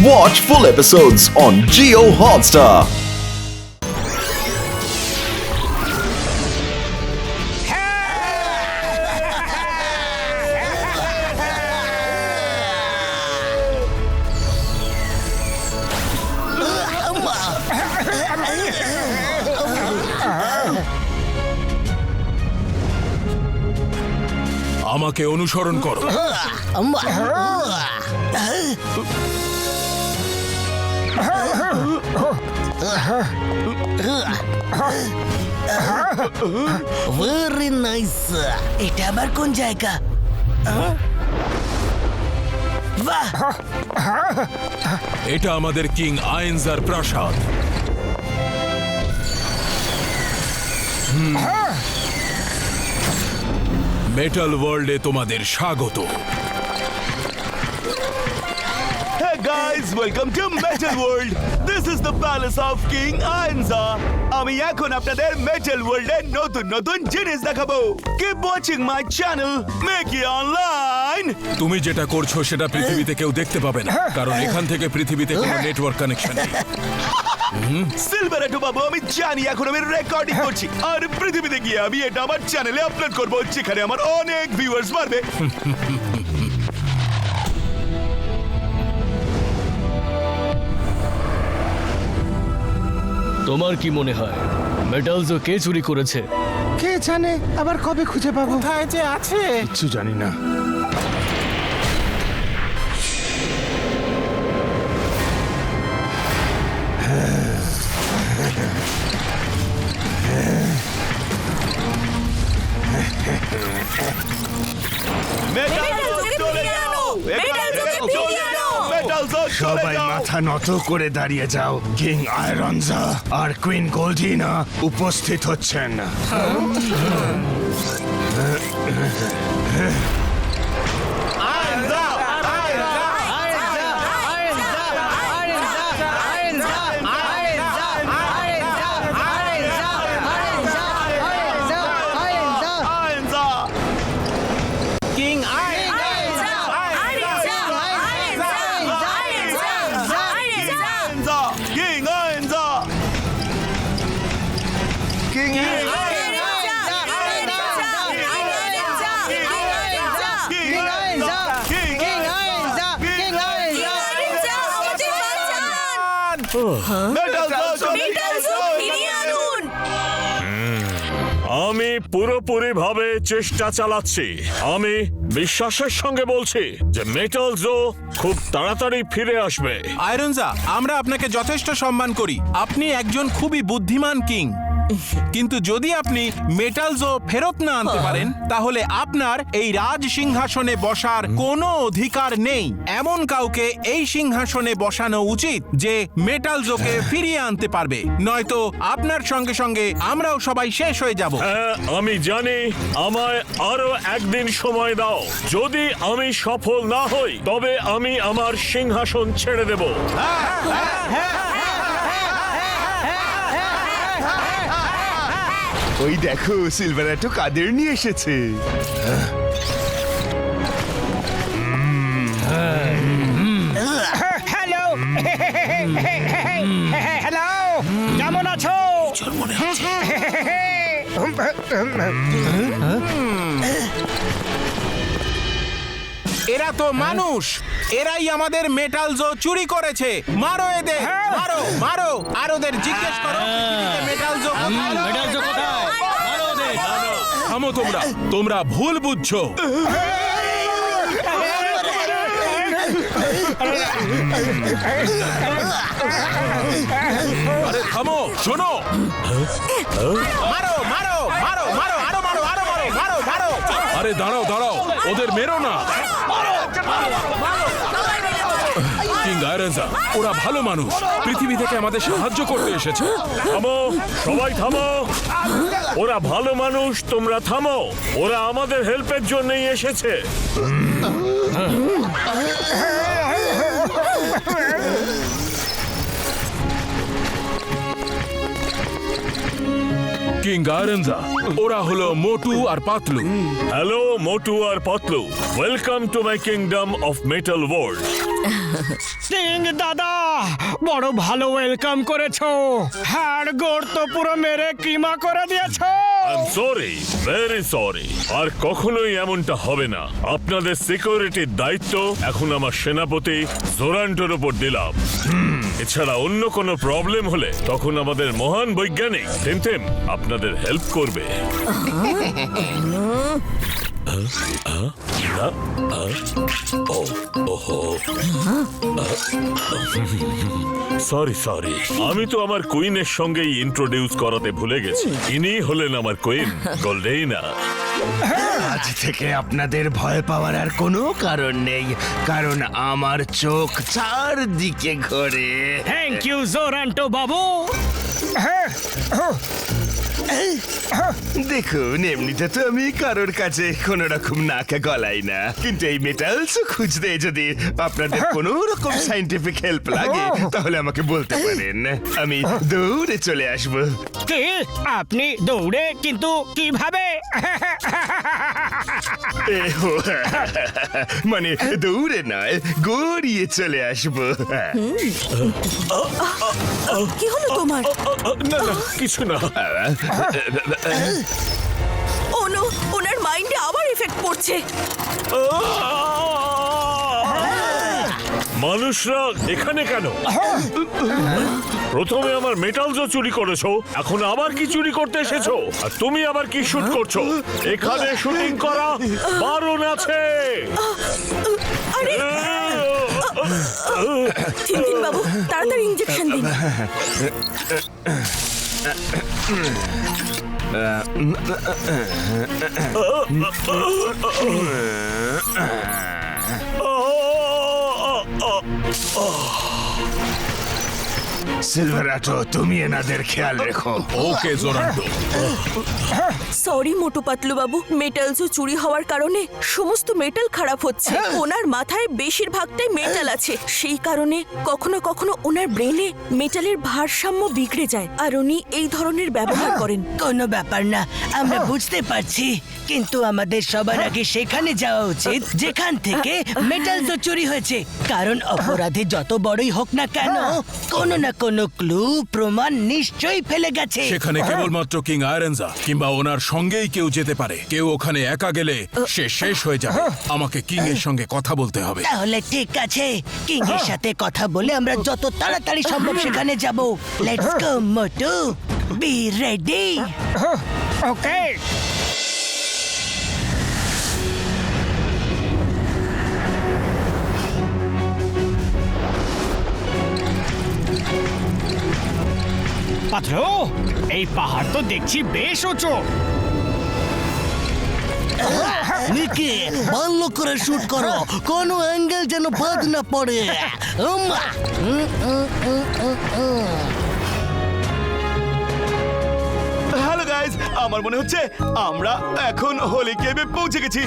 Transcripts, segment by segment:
Watch full episodes on Jio Hotstar. আমাকে অনুসরণ করো। Very nice. এটা আবার কোন জায়গা? বাহ, এটা আমাদের কিং আয়েনজার প্রাসাদ। মেটাল ওয়ার্ল্ডে তোমাদের স্বাগত। Hey guys, welcome to Metal World. This is the palace of King Aenza. আমি এখন আপনাদের মেটাল ওয়ার্ল্ডে নতুন নতুন জিনিস দেখাবো। Keep watching my channel, Mickey Online. তুমি যেটা করছো সেটা পৃথিবীতে কেউ দেখতে পাবে না, কারণ এখান থেকে পৃথিবীতে কোনো নেটওয়ার্ক কানেকশন নেই। সিলভারেটো বাবু, আমি জানি এখন আমি রেকর্ডিং করছি, আর পৃথিবীতে গিয়ে আমি এটা আমার চ্যানেলে আপলোড করব, যেখানে আমার অনেক ভিউয়ার্স বাড়বে। তোমার কি মনে হয় মেটালসও কে চুরি করেছে? কে জানে আবার কবে খুঁজে পাবো? কোথায় যে আছে কিচ্ছু জানি না। সবাই মাথা নত করে দাঁড়িয়ে যাও। কিং আয়রনজা আর কুইন গোল্ডিনা উপস্থিত হচ্ছেন। আমি পুরোপুরিভাবে চেষ্টা চালাচ্ছি। আমি বিশ্বাসের সঙ্গে বলছি যে মেটালসও খুব তাড়াতাড়ি ফিরে আসবে। আয়রনজা, আমরা আপনাকে যথেষ্ট সম্মান করি। আপনি একজন খুবই বুদ্ধিমান কিং, কিন্তু যদি আপনি মেটালসও ফেরত না আনতে পারেন তাহলে আপনার এই রাজ সিংহাসনে বসার কোনো অধিকার নেই। এমন কাউকে এই সিংহাসনে বসানো উচিত যে মেটালসকে ফিরিয়ে আনতে পারবে, নয়তো আপনার সঙ্গে সঙ্গে আমরাও সবাই শেষ হয়ে যাব। হ্যাঁ, আমি জানি। আমায় আরো একদিন সময় দাও। যদি আমি সফল না হই তবে আমি আমার সিংহাসন ছেড়ে দেব। ওই দেখো, সিলভারেটো কাদের নিয়ে এসেছে। হ্যালো হ্যালো, কেমন আছো? এরা তো মানুষ, এরাই আমাদের মেটালসও চুরি করেছে। মারো এদের, মারো মারো। আর ওদের জিজ্ঞেস করো মেটালসও কোথায়। থামো তোমরা, তোমরা ভুল বুঝছো। আরে থামো, শোনো। মারো মারো মারো মারো, আরো মারো আরো মারো মারো মারো। আরে দাঁড়াও দাঁড়াও, ওদের মেরো না। কিং আয়েনজা, ওরা ভালো মানুষ, পৃথিবী থেকে আমাদের সাহায্য করতে এসেছে। থামো, সবাই থামো। ওরা ভালো মানুষ, তোমরা থামো। ওরা আমাদের হেল্পের জন্যই এসেছে। কিং আয়েনজা, ওরা হলো মোটু আর পাতলু। হ্যালো মোটু আর Patlu, welcome to my kingdom of metal world. King দাদা বড় ভালো ওয়েলকাম করেছো, হাড় গোড় তো পুরো মেরে কিমা করে দিয়েছো। Sorry, very sorry. আর কখনোই এমনটা হবে না। আপনাদের সিকিউরিটির দায়িত্ব এখন আমার সেনাপতি জোরান্টোর উপর দিলাম। এছাড়া অন্য কোনো প্রবলেম হলে তখন আমাদের মহান বৈজ্ঞানিক টেমটেম আপনাদের হেল্প করবে। সরি সরি, আমি তো আমার কুইনের সঙ্গেই ইন্ট্রোডিউস করাতে ভুলে গেছি। ইনি হলেন আমার কুইন গোল্ডেইনা। আজ থেকে আপনাদের ভয় পাওয়ার আর কোনো কারণ নেই, কারণ আমার চোখ চারদিকে ঘোরে। থ্যাংক ইউ জোরান্টো বাবু। দেখুন, এমনিতে তো আমি কারোর কাছে কোনো রকম নাকে গলাই না, কিন্তু এই মেটালস খুঁজতে যদি আপনাদের কোনো রকম সাইন্টিফিক হেল্প লাগে তাহলে আমাকে বলতে পারেন, আমি দৌড়ে চলে আসব। কি আপনি দৌড়ে? কিন্তু কিভাবে? মানে দৌড়ে নয়, গড়িয়ে চলে আসব। কি হলো তোমার? না না, কিছু না। ও নো, ওনার মাইন্ডে আবার এফেক্ট পড়ছে। মানুষরা এখানে কেন? প্রথমে আমার মেটালসও চুরি করেছো, এখন আবার কি চুরি করতে এসেছো? আর তুমি আবার কি শুট করছো? এখানে শুটিং করা বারণ আছে। আরে টিনটিন বাবু, তাড়াতাড়ি ইনজেকশন দিন। সিলভারাটো, তুমি এনাদের খেয়াল রেখো। ওকে জোরান্টো। সরি মোটু পাতলু বাবু, মেটালসও চুরি হওয়ার কারণে সমস্ত মেটাল খারাপ হচ্ছে। ওনার মাথায় বেশিরভাগটাই মেটাল আছে, সেই কারণে কখনো কখনো ওনার ব্রেনে মেটালের ভারসাম্য বিগড়ে যায়, আর উনি এই ধরনের ব্যবহার করেন। কোনো ব্যাপার না, আমরা বুঝতে পারছি, কিন্তু আমাদের সবার আগে সেখানে যাওয়া উচিত যেখান থেকে মেটাল তো চুরি হয়েছে, কারণ অপরাধী যত বড়ই হোক না কেন কোনো না কোনো ক্লু প্রমাণ নিশ্চয়ই ফেলে গেছে। সেখানে কেবলমাত্র কিং আয়রনজা কিংবা ওনার সঙ্গেই কেউ যেতে পারে। কেউ ওখানে একা গেলে সে শেষ হয়ে যাবে। আমাকে কিং এর সঙ্গে কথা বলতে হবে। তাহলে ঠিক আছে, কিং এর সাথে কথা বলে আমরা যত তাড়াতাড়ি সম্ভব সেখানে যাব। Let's go Motu, be ready. Okay. পাথর, এই পাহাড় তো দেখছি বেশ উঁচু। নিকে ভালো করে শুট করো, কোনো অ্যাঙ্গেল যেন বাদ না পড়ে। হ্যালো গাইস, আমার মনে হচ্ছে আমরা এখন হোলি কেভে পৌঁছে গেছি।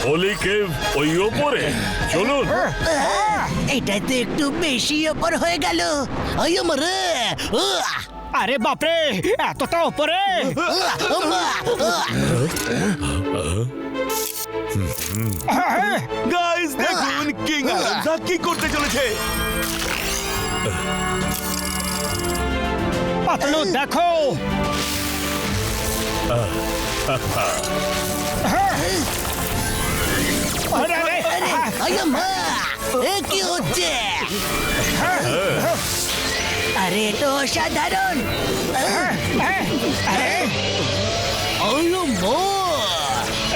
হোলি কেভ ওই ওপরে, চলুন। এটা তো একটু বেশি ওপর হয়ে গেল। আমারে আরে বাপরে, এতটা উপরে! গাইস দেখুন কিং আয়রনজা কি করতে চলেছে। পাতলু দেখো। আরে আরে, কি হচ্ছে? আরে তো অসাধারণ।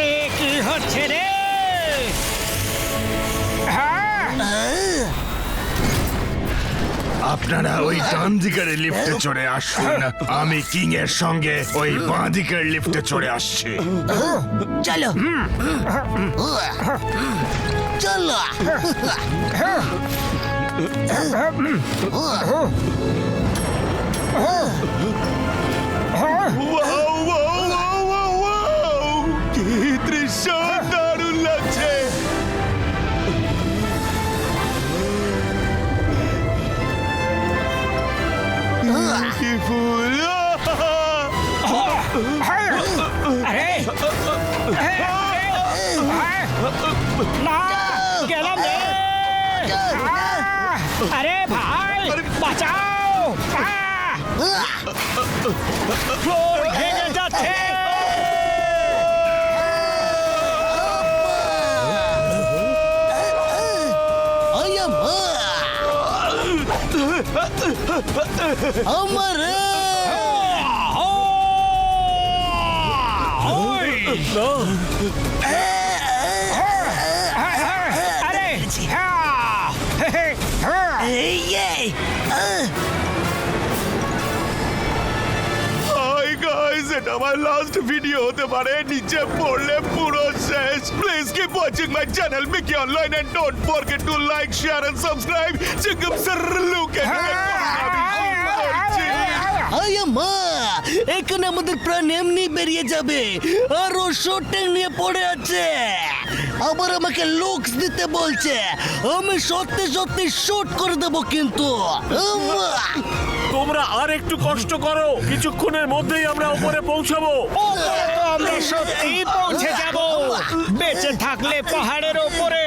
এ কি হচ্ছে রে? আপনারা ওই ডান দিকের লিফটে চড়ে আসুন, আমি কিং এর সঙ্গে ওই বাঁ দিকের লিফটে চড়ে আসছি। চলো চলো। Wow wow wow wow wow, কি দৃশ্য, দারুণ লাগছে। কি ফুল! আরে না গেলাম রে আরে ভাই বাঁচাও ফ্লোর ভেঙে যাচ্ছে আমার আরে হাই গাইস, এটা আমার লাস্ট ভিডিও হতে পারে। নিচে পড়লে পুরো শেষ। Please keep watching my channel মিকি online and don't forget to like share and subscribe. চিঙ্গম স্যার লুক এখানে আমাদের প্রাণ এমনি বেরিয়ে যাবে আর ও শুটিং নিয়ে পড়ে আছে আবার আমাকে লুকস দিতে বলছে আমি সত্যি সত্যি শুট করে দেবো কিন্তু তোমরা আর একটু কষ্ট করো, কিছুক্ষণের মধ্যেই আমরা উপরে পৌঁছাবো। আমরা সত্যি পৌঁছে যাব বেঁচে থাকলে পাহাড়ের ওপরে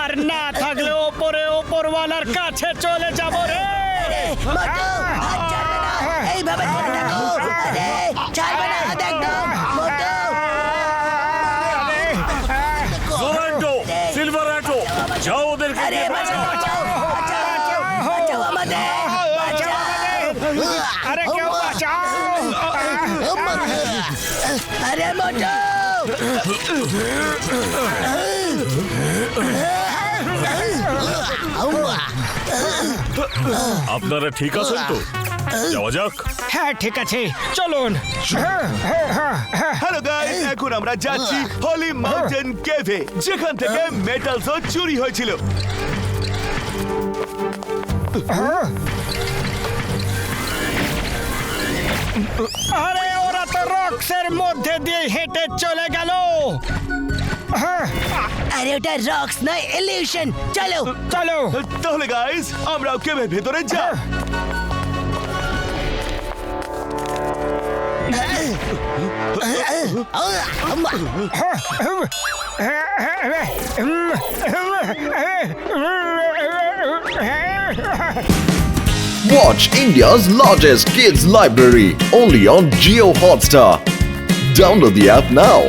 আর না থাকলে ওপরে ওপরওয়ালার কাছে চলে যাব রে এইভাবে ধরে থাকো আরে ছাড়বে না হাত একদম জোরান্টো, সিলভারাটো, যাও ওদেরকে আরে বাঁচাও বাঁচাও বাঁচাও বাঁচাও আমাদের আরে কেউ বাঁচাও আরে মোটো আপনারা ঠিক আছেন তো? যাওয়া যাক। হ্যাঁ ঠিক আছে চলুন হ্যালো গাইস, এখন আমরা যাচ্ছি হলি মাউন্টেন কেভে, যেখান থেকে মেটালস চুরি হয়েছিল। আরে ওরা তো রক্সের মধ্যে দিয়ে হেঁটে চলে গেল আরে ওটা রক্স নয় ইলিউশন চলো চলো তাহলে গাইস, আমরাও কেভের ভেতরে যাই। Watch India's largest kids library only on Geo Hotstar. Download the app now.